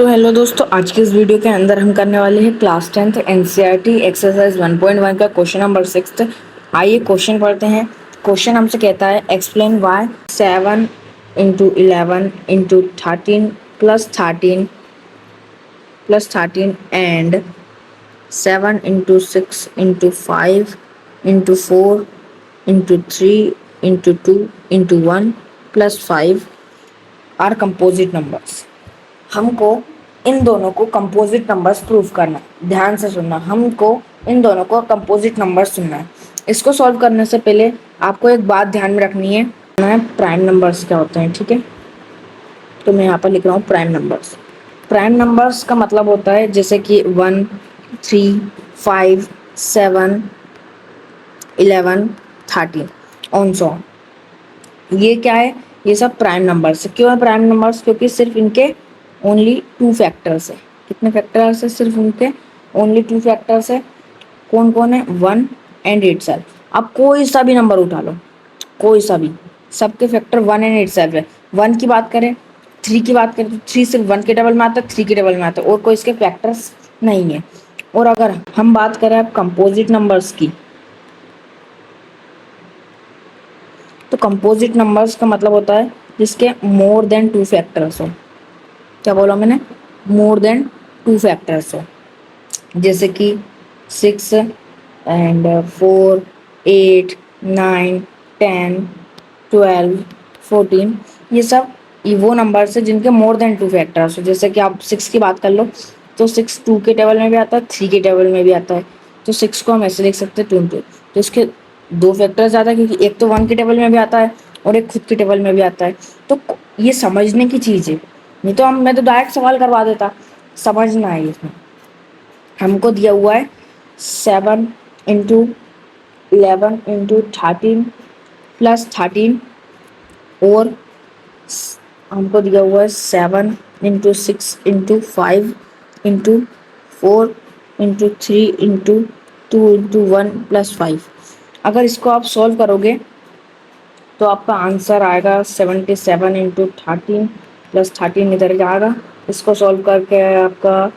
So hello दोस्तों, आज के इस वीडियो के अंदर हम करने वाले हैं क्लास 10th एनसीईआरटी एक्सरसाइज 1.1 का क्वेश्चन नंबर 6। आइए क्वेश्चन पढ़ते हैं। क्वेश्चन हमसे कहता है explain why 7 into 11 into 13 and 7 into 6 into 5 into 4 into 3 into 2 into 1 plus 5 are composite numbers. हमको इन दोनों को कंपोजिट नंबर्स प्रूव करना है। ध्यान से सुनना, हमको इन दोनों को कंपोजिट नंबर्स सुनना है। इसको सॉल्व करने से पहले आपको एक बात ध्यान में रखनी है, प्राइम नंबर्स क्या होते हैं। ठीक है, तो मैं यहाँ पर लिख रहा हूँ प्राइम नंबर्स। प्राइम नंबर्स का मतलब होता है जैसे कि 1, 3, 5, 7, 11, 13 ऑन सो। ये क्या है? ये सब प्राइम नंबर्स। क्यों है प्राइम नंबर्स? क्योंकि सिर्फ इनके ओनली 2 फैक्टर्स है। कितने फैक्टर्स है? सिर्फ उनके ओनली 2 फैक्टर्स है। कौन कौन है? 1 एंड इटसेल्फ। अब कोई सा भी नंबर उठा लो, कोई सा भी, सबके फैक्टर 1 एंड इटसेल्फ है। 1 की बात करें, 3 की बात करें तो 3 सिर्फ 1 के डबल में आता है, 3 के डबल में आता है, और कोई इसके फैक्टर्स नहीं है। और अगर हम बात करें अब कंपोजिट नंबर्स की, तो कंपोजिट नंबर्स का मतलब होता है जिसके मोर देन 2 फैक्टर्स हो। क्या बोला मैंने? मोर देन 2 फैक्टर्स हो। जैसे कि 6 एंड 4, 8, 9, 10, 12, 14, ये सब ये वो नंबर्स है जिनके मोर देन 2 फैक्टर्स हो। जैसे कि आप 6 की बात कर लो तो 6 2 के टेबल में भी आता है, 3 के टेबल में भी आता है। तो 6 को हम ऐसे लिख सकते हैं 2 तो इसके 2 फैक्टर ज़्यादा, क्योंकि एक तो 1 के टेबल में भी आता है और एक खुद के टेबल में भी आता है। तो ये समझने की चीज़ है, नहीं तो मैं तो डायरेक्ट सवाल करवा देता। समझना है इसमें। हमको दिया हुआ है 7 इंटू 11 इंटू 13 प्लस 13, और हमको दिया हुआ है 7 into 6 into 5 into 4 into 3 into 2 into 1 plus 5। अगर इसको आप सॉल्व करोगे तो आपका आंसर आएगा 77 इंटू 13 प्लस 13 इधर जाएगा। इसको सॉल्व करके आपका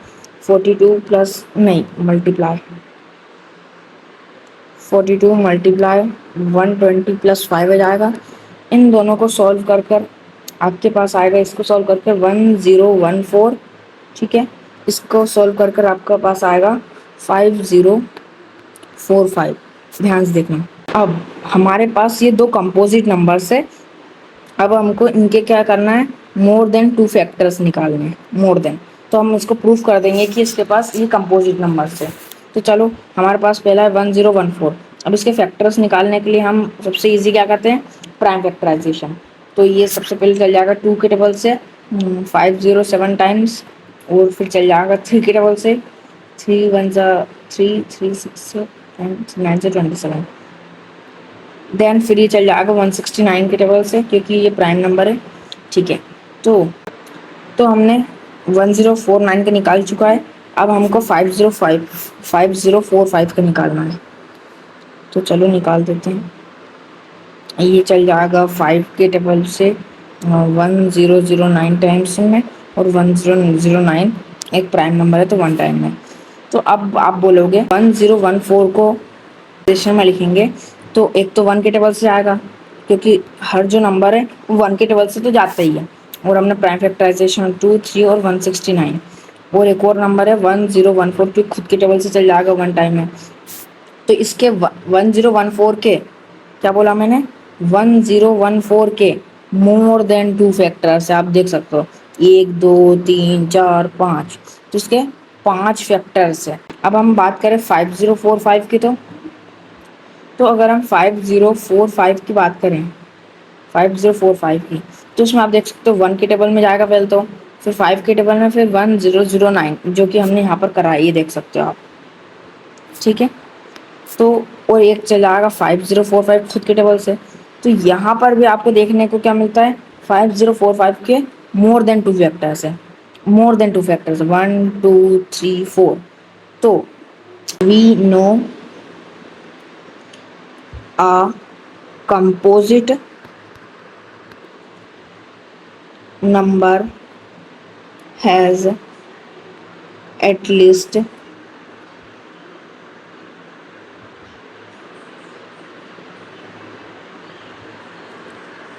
42 प्लस नहीं मल्टीप्लाई 42 मल्टीप्लाई 120 प्लस 5 आ जाएगा। इन दोनों को सॉल्व कर कर आपके पास आएगा, इसको सॉल्व करके 1014। ठीक है, इसको सॉल्व कर कर आपका पास आएगा 5045। ध्यान से देखना। अब हमारे पास ये 2 कंपोजिट नंबर्स है। अब हमको इनके क्या करना है? मोर देन 2 फैक्टर्स निकालने हैं। मोर देन, तो हम इसको प्रूफ कर देंगे कि इसके पास ये कंपोजिट नंबर्स है। तो चलो, हमारे पास पहला है 1014। अब इसके फैक्टर्स निकालने के लिए हम सबसे इजी क्या करते हैं? Prime factorisation. तो ये सबसे पहले चल जाएगा 2 के टेबल से 507 टाइम्स, और फिर चल जाएगा 3 के टेबल से 3 1 3 3 6 9 से 27। देन फिर ये चल जाएगा 169 के टेबल से, क्योंकि ये प्राइम नंबर है। ठीक है, तो हमने 1049 का निकाल चुका है। अब हमको 5045 का निकालना है। तो चलो निकाल देते हैं। ये चल जाएगा 5 के टेबल से 1009 टाइम्स में, और 1009 एक प्राइम नंबर है तो 1 टाइम में। तो अब आप बोलोगे 1014 को पोजीशन में लिखेंगे तो एक तो 1 के टेबल से आएगा, क्योंकि हर जो नंबर है वो 1 के टेबल से तो जाता ही है। और हमने प्राइम फैक्टराइजेशन 2, 3 और 169। और एक और नंबर है 1014 जो खुद के टेबल से चल जाएगा 1 टाइम में। तो इसके 1014 के, क्या बोला मैंने? 1014 के मोर देन 2 फैक्टर्स है। आप देख सकते हो 1 2 3 4 5, तो इसके 5 फैक्टर्स है। अब हम बात करें 5045 की, तो अगर हम 5045 की बात करें, 5045 की, तो उसमें आप देख सकते हो 1 के टेबल में जाएगा पहले, तो फिर 5 के टेबल में, फिर 1009 जो कि हमने यहाँ पर करा है, ये देख सकते हो आप। ठीक है, तो और एक चला आएगा 5045 खुद के टेबल से। तो यहाँ पर भी आपको देखने को क्या मिलता है? 5045 के मोर देन 2 फैक्टर्स है। More than 2 factors 1 2 3 4। तो we know a composite number has at least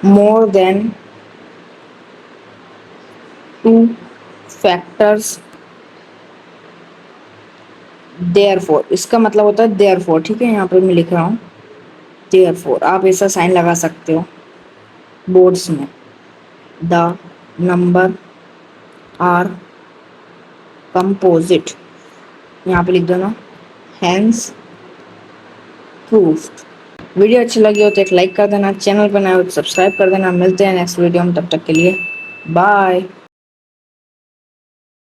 more than two factors therefore, इसका मतलब होता है therefore, ठीक है, यहाँ पे मैं लिख रहा हूँ therefore, आप ऐसा साइन लगा सकते हो बोर्ड्स में, द नंबर आर कंपोजिट, यहाँ पे लिख दो ना, हैंस प्रूफ्ड। वीडियो अच्छी लगी हो तो एक लाइक कर देना, चैनल पर नए हो तो सब्सक्राइब कर देना। मिलते हैं नेक्स्ट वीडियो में, तब तक के लिए बाय।